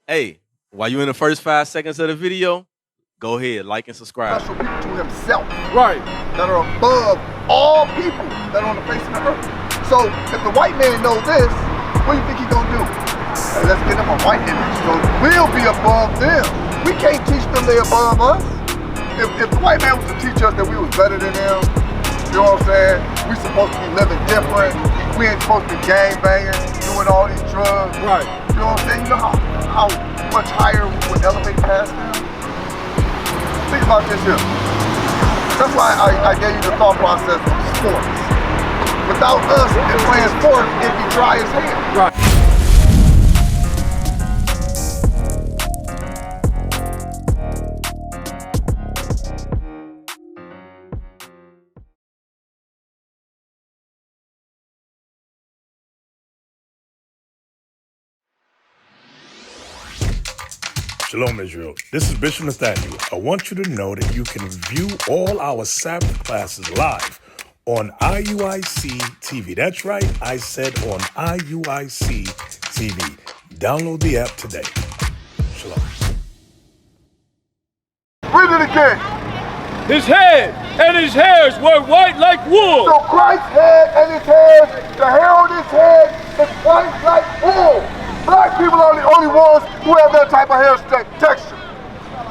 Hey, while you in the first 5 seconds of the video, go ahead, like and subscribe. Special people to himself. Right. That are above all people that are on the face of the earth. So if the white man knows this, what do you think he's gonna do? Hey, let's get him a white image so we'll be above them. We can't teach them they above us. If the white man was to teach us that we was better than them, you know what I'm saying? We supposed to be living different. We ain't supposed to be gang banging, doing all these drugs. Right. You know what I'm saying? You know how much higher we would elevate past them? Think about this here. That's why I gave you the thought process of sports. Without us and playing sports, it'd be dry as hell. Right. Shalom, Israel. This is Bishop Nathaniel. I want you to know that you can view all our Sabbath classes live on IUIC TV. That's right, I said on IUIC TV. Download the app today. Shalom. Read it again. His head and his hairs were white like wool. So Christ's head and his hairs, the hair on his head is white like wool. Black people are the only ones who have that type of hair texture.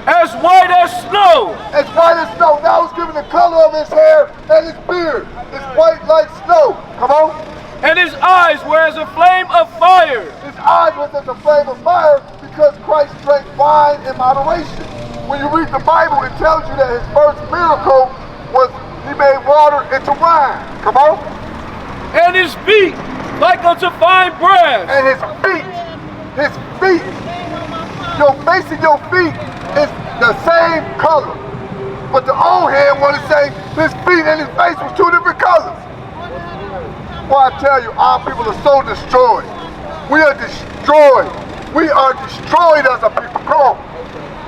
As white as snow. As white as snow. Now he's giving the color of his hair and his beard. It's white like snow. Come on. And his eyes were as a flame of fire. His eyes was as a flame of fire because Christ drank wine in moderation. When you read the Bible, it tells you that his first miracle was he made water into wine. Come on. And his feet like unto fine brass. And his feet, your face and your feet is the same color. But the old hand want to say his feet and his face was two different colors. Well, I tell you, our people are so destroyed. We are destroyed. We are destroyed as a people. Come on.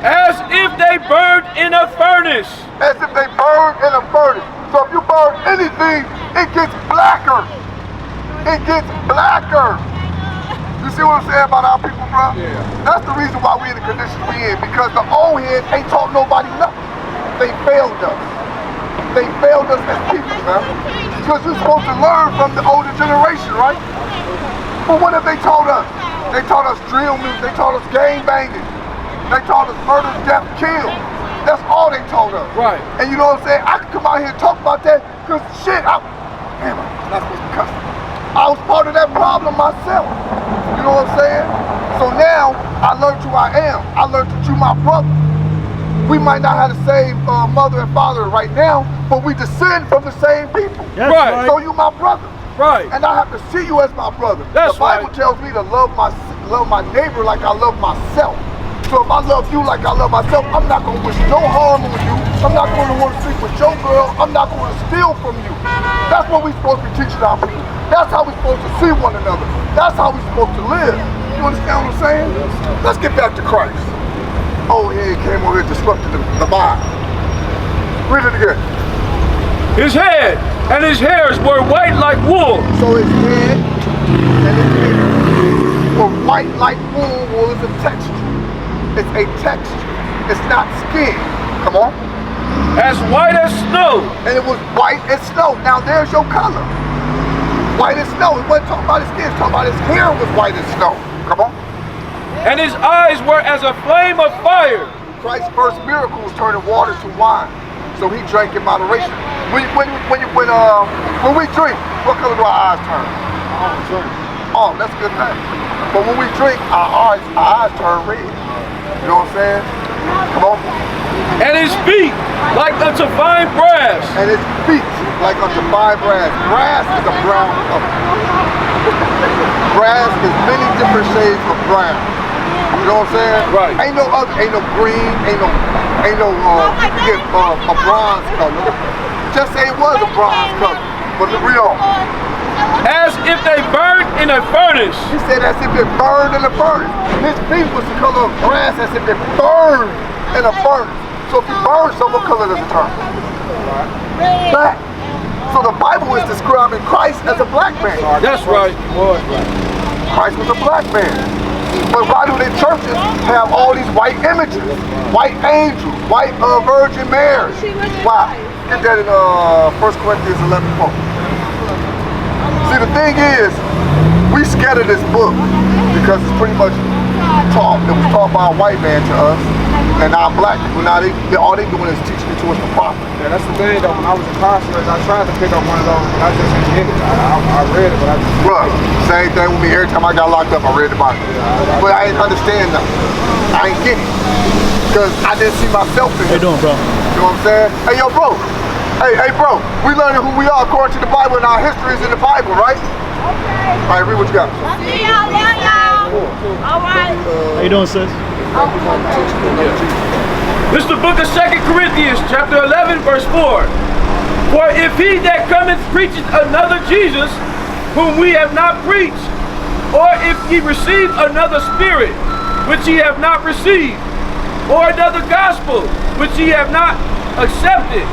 As if they burned in a furnace. As if they burned in a furnace. So if you burn anything, it gets blacker. It gets blacker. You see what I'm saying about our people, bro? Yeah. That's the reason why we in the conditions we in, because the old heads ain't taught nobody nothing. They failed us. They failed us as people, man. Because you're supposed to learn from the older generation, right? But what have they taught us? They taught us drill music. They taught us gang banging. They taught us murder, death, kill. That's all they taught us. Right. And you know what I'm saying? I could come out here and talk about that because shit, damn, I'm not supposed to cuss. I was part of that problem myself. You know what I'm saying? So now, I learned who I am. I learned that you my brother. We might not have the same mother and father right now, but we descend from the same people. That's right. So you my brother. Right. And I have to see you as my brother. That's the Bible right. tells me to love my neighbor like I love myself. So if I love you like I love myself, I'm not going to wish no harm on you. I'm not going to want to sleep with your girl. I'm not going to steal from you. That's what we're supposed to be teaching our people. That's how we're supposed to see one another. That's how we're supposed to live. You understand what I'm saying? Let's get back to Christ. Oh, he came over here disrupting the vibe. Read it again. His head and his hairs were white like wool. So his head and his hair were white like wool. Wool is a texture. It's a texture. It's not skin. Come on. As white as snow. And it was white as snow. Now there's your color. White as snow. It wasn't talking about his skin. It's talking about his hair was white as snow. Come on. And his eyes were as a flame of fire. Christ's first miracle was turning water to wine. So he drank in moderation. When we drink, what color do our eyes turn? Oh, that's a good thing. But when we drink, our eyes turn red. You know what I'm saying? Come on. And his feet like unto fine brass. And his feet like unto fine brass. Brass is a brown color. Brass is many different shades of brown. You know what I'm saying? Right. Ain't no green, ain't no you can get a bronze color. Just say it was a bronze color. But read on. As if they burned in a furnace. He said as if it burned in a furnace. His feet was the color of brass as if it burned in a furnace. So if you burn some, what color does it turn? Black. So the Bible is describing Christ as a black man. That's right. Christ was a black man. But why do the churches have all these white images? White angels, white Virgin Mary. Why? Get that in 1 Corinthians 11:4. See, the thing is, we scatter this book because it's pretty much taught, it was taught by a white man to us, and our black people, now all they doing is teaching it to us the proper. Yeah, that's the thing though. When I was incarcerated, I tried to pick up one of those, but I just didn't get it. I read it, but I just... Bruh, same thing with me. Every time I got locked up, I read about it. But I didn't understand nothing. I ain't get it. Because I didn't see myself in it. How you doing, bro? You know what I'm saying? Hey, yo, bro. Hey, bro. We learning who we are according to the Bible, and our history is in the Bible, right? Okay. All right, read what you got. See y'all, love y'all. All right. How you doing, sis? This is the book of 2 Corinthians, chapter 11, verse 4. For if he that cometh preacheth another Jesus, whom we have not preached, or if ye receive another spirit, which ye have not received, or another gospel, which ye have not accepted,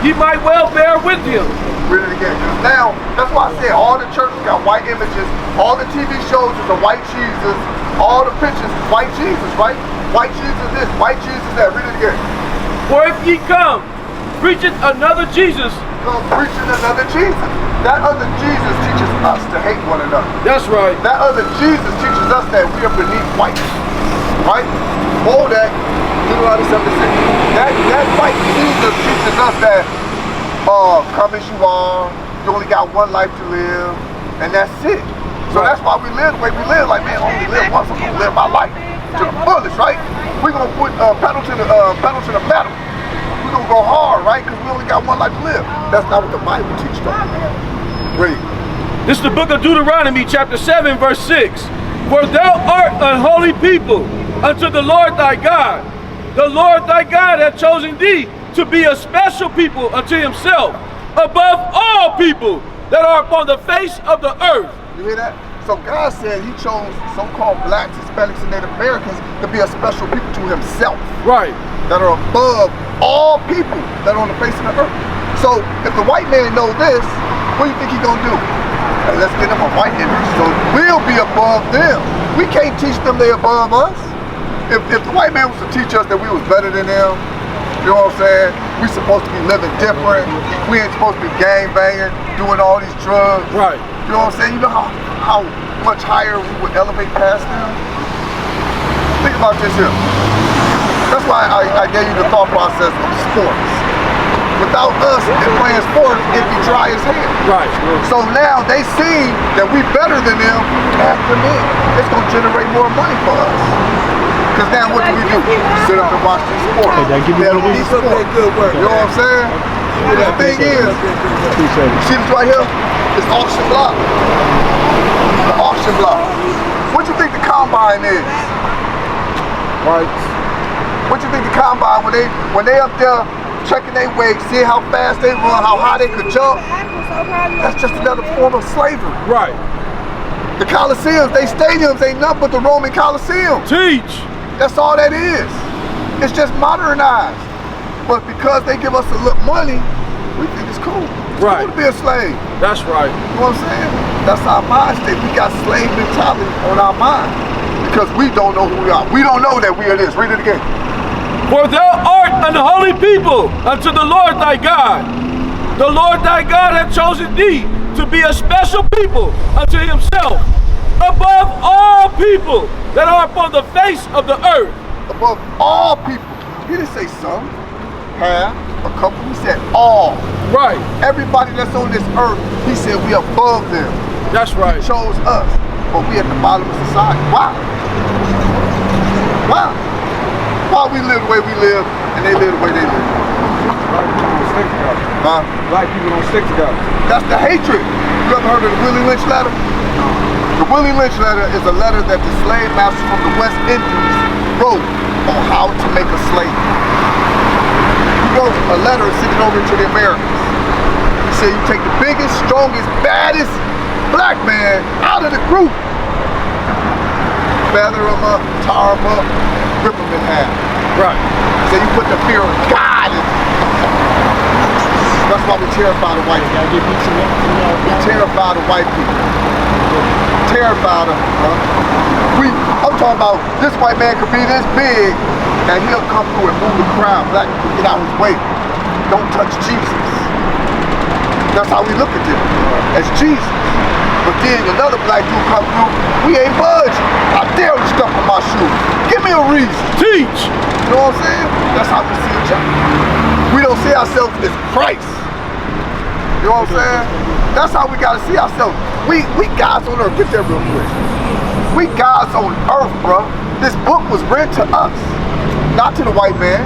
ye might well bear with him. Read it again. Because now, that's why I said all the churches got white images, all the TV shows is a white Jesus, all the pictures is white Jesus, right? White Jesus this, white Jesus that. Read it again. For if ye come, preacheth another Jesus. Come preaching another Jesus. That other Jesus teaches us to hate one another. That's right. That other Jesus teaches us that we are beneath white. Right? Hold that. Deuteronomy 7:6. That white Jesus teaches us that come as you are, you only got one life to live, and that's it. So that's why we live the way we live. Like, man, I only live once, I'm gonna live my life to the fullest, right? We're gonna put pedal to the metal. We're gonna go hard, right? Because we only got one life to live. That's not what the Bible teaches us. Read. This is the book of Deuteronomy, chapter 7, verse 6. For thou art an holy people unto the Lord thy God. The Lord thy God hath chosen thee to be a special people unto himself, above all people that are upon the face of the earth. You hear that? So God said he chose so-called blacks, Hispanics, and Native Americans to be a special people to himself. Right. That are above all people that are on the face of the earth. So if the white man knows this, what do you think he's gonna do? Hey, let's get him a white image so we'll be above them. We can't teach them they above us. If the white man was to teach us that we was better than them, you know what I'm saying? We supposed to be living different. We ain't supposed to be gang banging, doing all these drugs. Right. You know what I'm saying? You know how much higher we would elevate past them? Think about this here. That's why I gave you the thought process of sports. Without us playing sports, it'd be dry as hell. Right. So now they see that we better than them, add them in. It's gonna generate more money for us. Because now what do? Sit up and watch these sports. Hey, did I give you one of these? Good work. You know what I'm saying? And the thing is, Appreciate it. see this right here? It's auction block. The auction block. What you think the combine is? Right. What you think the combine, when they up there checking their weight, seeing how fast they run, how high they could jump, that's just another form of slavery. Right. The Coliseums, they stadiums ain't nothing but the Roman Coliseum. Teach. That's all that is. It's just modernized. But because they give us a little money, we think it's cool. It's Right. cool to be a slave. That's right. You know what I'm saying? That's our mind state. We got slave mentality on our mind. Because we don't know who we are. We don't know that we are this. Read it again. For thou art an holy people unto the Lord thy God. The Lord thy God hath chosen thee to be a special people unto himself, above all people that are upon the face of the earth. Above all people. He didn't say some, half, a couple. He said all. Right. Everybody that's on this earth, he said we above them. That's right. He chose us, but we at the bottom of society. Why? Why? Why we live the way we live and they live the way they live? Huh? Black people don't stick together. That's the hatred. You ever heard of the Willie Lynch letter? The Willie Lynch letter is a letter that the slave masters from the West Indies wrote on how to make a slave. He wrote a letter and sent it over to the Americans. He said you take the biggest, strongest, baddest black man out of the group. Feather him up, tar him up, rip him in half. Right. So you put the fear of God in him. That's why we're terrified of white people. We're terrified of white people. I'm terrified of it, I'm talking about this white man could be this big and he'll come through and move the crowd. Black people get out his way. Don't touch Jesus. That's how we look at them, as Jesus. But then another black dude come through, we ain't budging. I dare to step on my shoes. Give me a reason. Teach. You know what I'm saying? That's how we see each other. We don't see ourselves as Christ. You know what I'm saying? That's how we gotta see ourselves. We gods on earth. Get there real quick. We gods on earth, bro. This book was read to us. Not to the white man,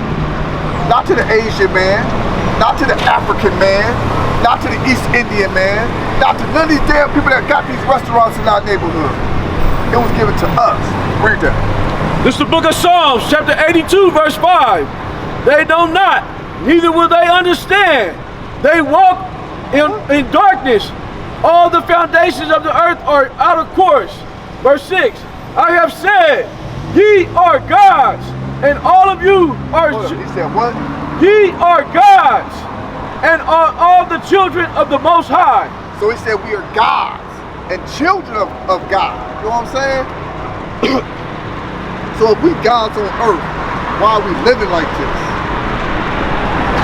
not to the Asian man, not to the African man, not to the East Indian man, not to none of these damn people that got these restaurants in our neighborhood. It was given to us. Read that. This is the book of Psalms, chapter 82, verse 5. They know not, neither will they understand. They walk in darkness. All the foundations of the earth are out of course. Verse 6, I have said, ye are gods, and all of you are... He said what? Ye are gods, and are all the children of the Most High. So he said we are gods and children of God. You know what I'm saying? So if we gods on earth, why are we living like this?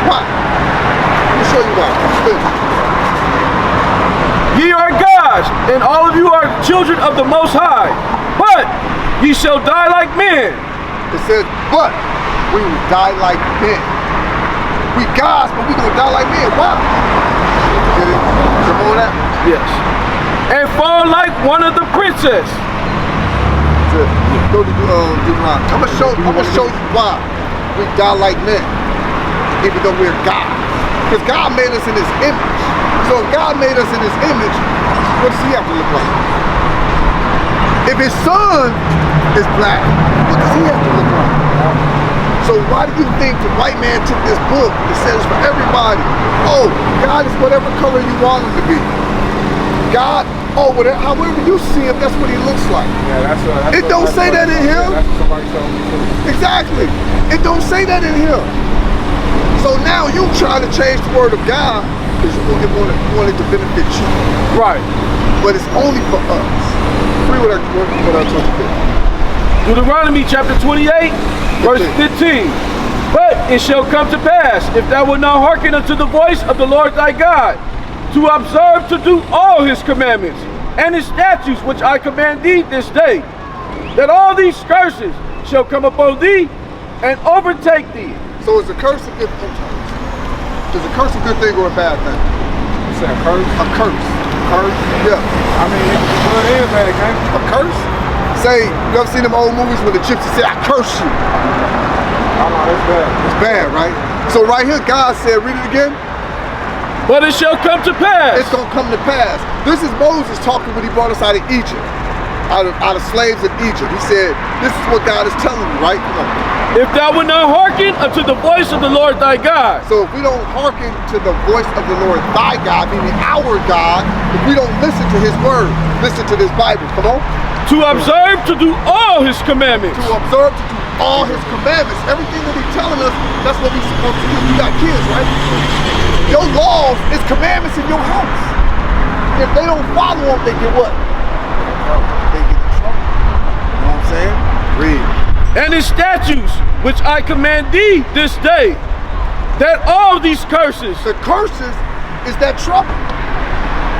Why? Let me show you why. Ye are gods, and all of you are children of the Most High. But ye shall die like men. It says, but we will die like men. We gods, but we gonna die like men. Why? Get it? Come on that? Yes. And fall like one of the princes. Go to Deuteronomy. I'm gonna show you why we die like men, even though we're gods. Because God made us in His image. So if God made us in His image, what does He have to look like? If His Son is black, what does He have to look like? So why do you think the white man took this book that says for everybody, oh, God is whatever color you want Him to be. God, oh, whatever, however you see Him, that's what He looks like. Yeah, it don't say that in here. That's what somebody told me too. Exactly. It don't say that in here. So now you trying to change the word of God because you want it to benefit you. Right. But it's only for us. Read what I told you. Deuteronomy chapter 28, verse 15. But it shall come to pass, if thou wilt not hearken unto the voice of the Lord thy God, to observe to do all His commandments and His statutes which I command thee this day, that all these curses shall come upon thee and overtake thee. So is a curse a good thing? Is a curse a good thing or a bad thing? You said a curse? A curse. Curse? Yeah. I mean, it's good and bad, gang. A curse? Say, you ever seen them old movies where the gypsy say, I curse you? Oh no, it's bad. It's bad, right? So right here, God said, read it again. But it shall come to pass. It's gonna come to pass. This is Moses talking when he brought us out of Egypt. Out of slaves in Egypt. He said, this is what God is telling you, right? Come on. If thou wilt not hearken unto the voice of the Lord thy God. So if we don't hearken to the voice of the Lord thy God, meaning our God, if we don't listen to His word, listen to this Bible, come on. To observe to do all His commandments. To observe to do all His commandments. Everything that He's telling us, that's what we're supposed to do. You got kids, right? Your laws is commandments in your house. If they don't follow them, they get what? They get in trouble. You know what I'm saying? Read. And His statutes, which I command thee this day, that all these curses. The curses is that trouble.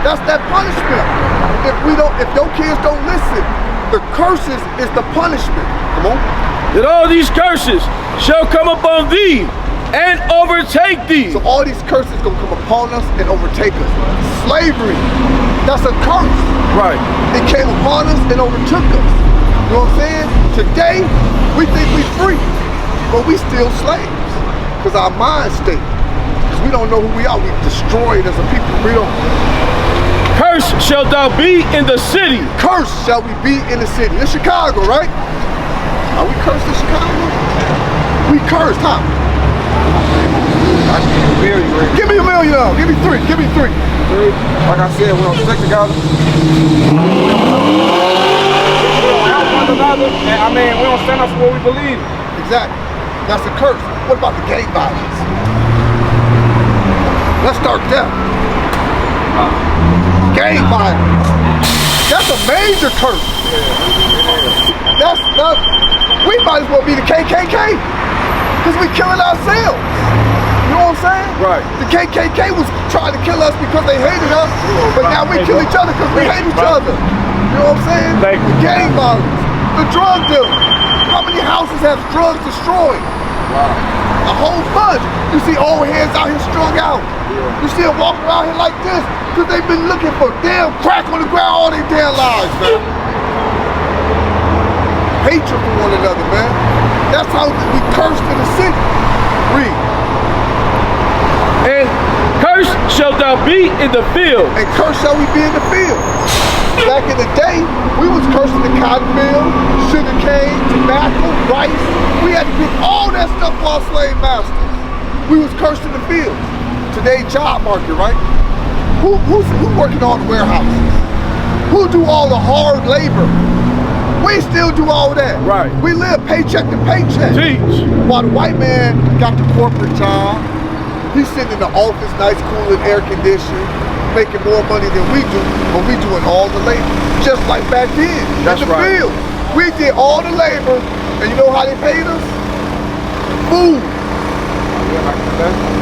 That's that punishment. If your kids don't listen, the curses is the punishment. Come on. That all these curses shall come upon thee and overtake thee. So all these curses gonna come upon us and overtake us. Slavery, that's a curse. Right. It came upon us and overtook us. You know what I'm saying? Today, we think we free, but we still slaves. Because our mind state. Because we don't know who we are. We destroyed as a people. We don't. Cursed shalt thou be in the city. Cursed shall we be in the city. In Chicago, right? Are we cursed in Chicago? We cursed, huh? I give you a million, right? Give me $1 million. Give me three. Give me three. Like I said, we don't stick together. Another, and I mean, we don't stand up for what we believe. Exactly. That's a curse. What about the gang violence? Let's start there. Gang violence. That's a major curse. That's not, we might as well be the KKK, because we killing ourselves. You know what I'm saying? Right. The KKK was trying to kill us because they hated us, but now we kill each other because we hate each other. You know what I'm saying? Thank you. The gang violence, the drug dealing. How many houses have drugs destroyed? A whole bunch. You see old heads out here strung out. You see them walking around here like this because they've been looking for damn crack on the ground all their damn lives, man. Hatred for one another, man. That's how we cursed in the city. Read. And cursed shalt thou be in the field. And cursed shall we be in the field. Back in the day, we was cursing the cotton field, sugar cane, tobacco, rice. We had to pick all that stuff for our slave masters. We was cursing the fields. Today, job market, right? Who's working on the warehouses? Who do all the hard labor? We still do all that. Right. We live paycheck to paycheck. Teach. While the white man got the corporate job, he's sitting in the office, nice, cool, and air conditioned, making more money than we do, but we doing all the labor. Just like back then, That's in the right. field. We did all the labor, and you know how they paid us? Food.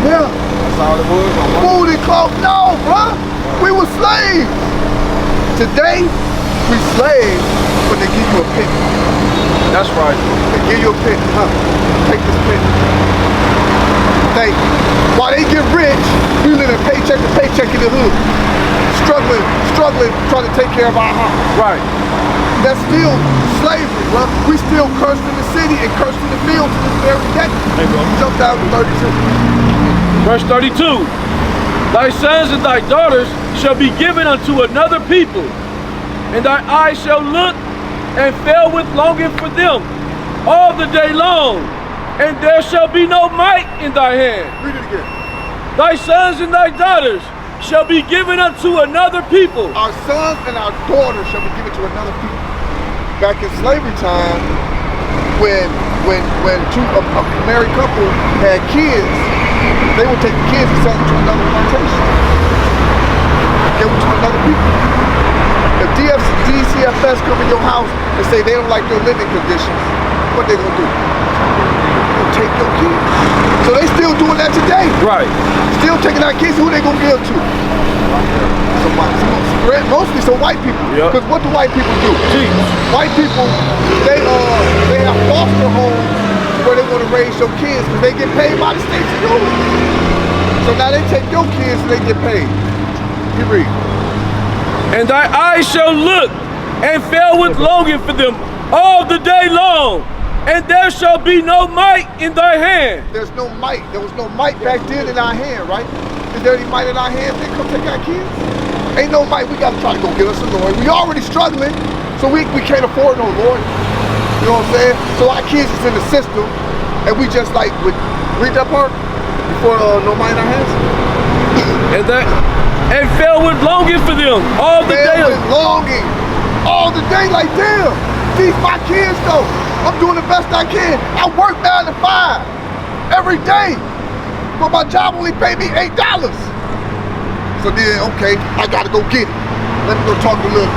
Yeah. That's all it was. Food and clothes. No, bruh. We were slaves. Today, we slaves, but they give you a penny. That's right. They give you a penny, huh? Take this penny. Thank you. While they get rich, we live in paycheck to paycheck in the hood. Struggling, trying to take care of our house. Right. That's still slavery, bro. We still cursed in the city and cursed in the field to this very day. Hey, bro. Jump down to 32. Verse 32. Thy sons and thy daughters shall be given unto another people, and thy eyes shall look and fail with longing for them all the day long, and there shall be no might in thy hand. Read it again. Thy sons and thy daughters shall be given unto another people. Our sons and our daughters shall be given to another people. Back in slavery time, when a married couple had kids, they would take the kids and sell them to another plantation. Give them to another people. If DCFS come in your house and say they don't like your living conditions, what they gonna do? They'll take your kids. So they still doing that today. Right. Still taking our kids. Who they gonna give to? Mostly some white people. Yep. Because what do white people do? Teach. White people, they have foster homes where they want to raise your kids because they get paid by the state to do it. So now they take your kids and they get paid. You read. And thy eyes shall look and fail with longing for them all the day long, and there shall be no might in thy hand. There's no might. There was no might back then in our hand, right? Is there any might in our hand that come take our kids? Ain't no might. We gotta try to go get us a lawyer. We already struggling, so we can't afford no lawyer. You know what I'm saying? So our kids is in the system, and we just like would read that part before no might in our hands. And fell with longing for them all the day. With longing all the day, like damn. These my kids though. I'm doing the best I can. I work 9 to 5 every day, but my job only paid me $8. So then, okay, I gotta go get it. Let me go talk to little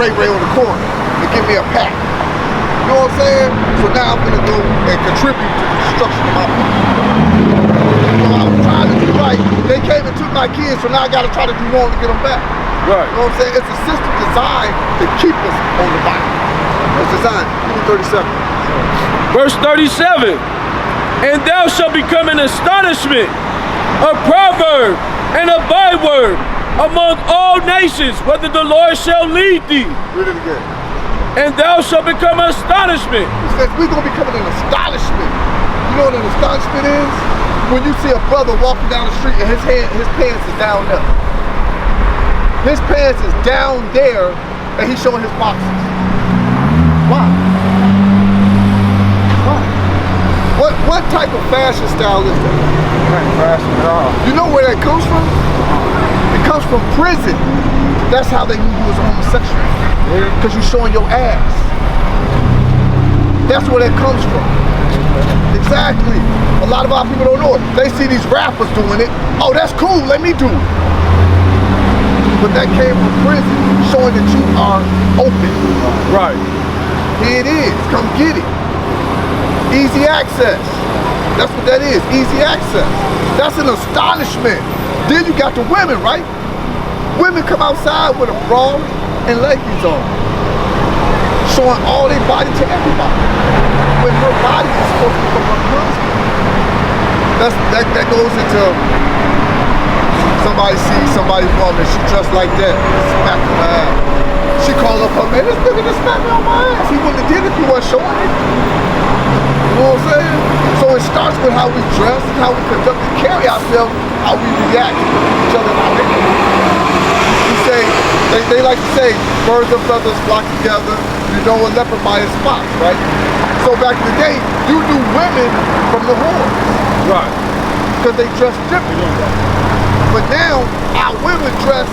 Ray on the corner and give me a pack. You know what I'm saying? So now I'm gonna go and contribute to the destruction of my people. So I was trying to do right. They came and took my kids, so now I gotta try to do wrong to get them back. Right. You know what I'm saying? It's a system designed to keep us on the bottom. It's designed. Give me 37. Verse 37. And thou shalt become an astonishment, a proverb, and a byword among all nations, whether the Lord shall lead thee. Read it again. And thou shalt become an astonishment. It says we're going to become an astonishment. You know what an astonishment is? When you see a brother walking down the street and his pants is down there. His pants is down there and he's showing his boxes. Why? Why? What type of fashion style is that? Ain't fashion at all. You know where that comes from? It comes from prison. That's how they knew you was a homosexual. Because you're showing your ass. That's where that comes from. Exactly. A lot of our people don't know it. They see these rappers doing it. Oh, that's cool. Let me do it. but that came from prison, showing that you are open. Right. Here it is, come get it. Easy access. That's what that is, easy access. That's an astonishment. Then you got the women, right? Women come outside with a bra and leggings on, showing all their body to everybody, when her body is supposed to be from her husband. That goes into somebody sees somebody's woman, she dressed like that, smack her ass. She called up her man, this nigga just smacked me on my ass. He wouldn't have did it if he wasn't showing it. You know what I'm saying? So it starts with how we dress, how we conduct and carry ourselves, how we react to each other in our neighborhood. We say, they like to say, birds and feathers flock together, you know a leopard by his spots, right? So back in the day, you knew women from the whores. Right. Because they dress differently. But now, our women dress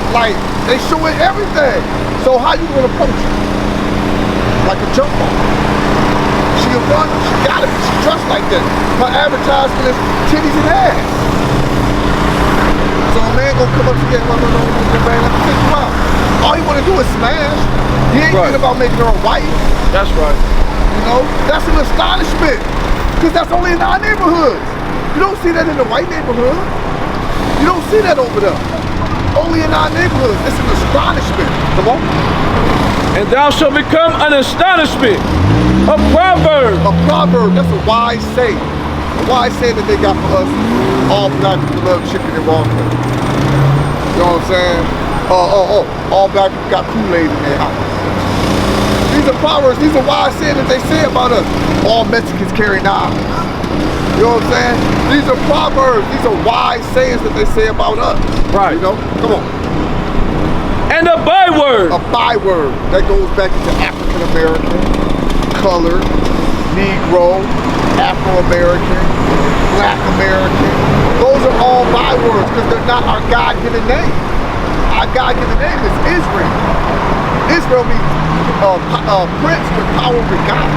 like they showing everything. So how you gonna approach it? Like a jump ball. She a runner, she gotta be, she dressed like that. Her advertisement is titties and ass. So a man gonna come up to you and no, man, let me take you out. All he wanna do is smash. He ain't thinking about making her a wife. That's right. You know, that's an astonishment. Because that's only in our neighborhoods. You don't see that in the white neighborhood. You don't see that over there. Only in our neighborhoods. It's an astonishment. Come on. And thou shalt become an astonishment. A proverb. A proverb. That's a wise saying. A wise saying that they got for us. All black people love chicken and raw meat. You know what I'm saying? All black people got Kool-Aid in their house. These are proverbs. These are wise sayings that they say about us. All Mexicans carry knives. You know what I'm saying? These are proverbs. These are wise sayings that they say about us. Right. You know? Come on. And a byword. A byword that goes back into African American, colored, Negro, Afro-American, Black American. Those are all bywords because they're not our God-given name. Our God-given name is Israel. Israel means prince with power with God.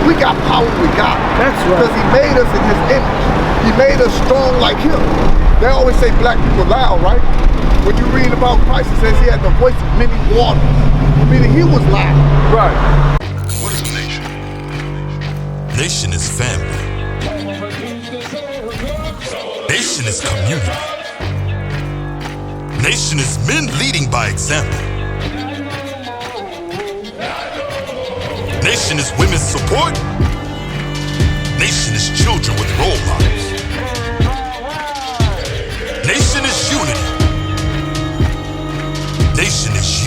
We got power with God. That's right. Because he made us in his image. He made us strong like him. They always say black people loud, right? When you read about Christ, it says he had the voice of many waters. Meaning he was loud. Right. What is a nation? Nation is family. Nation is community. Nation is men leading by example. Nation is women's support. Nation is children with role models. Nation is unity. Nation is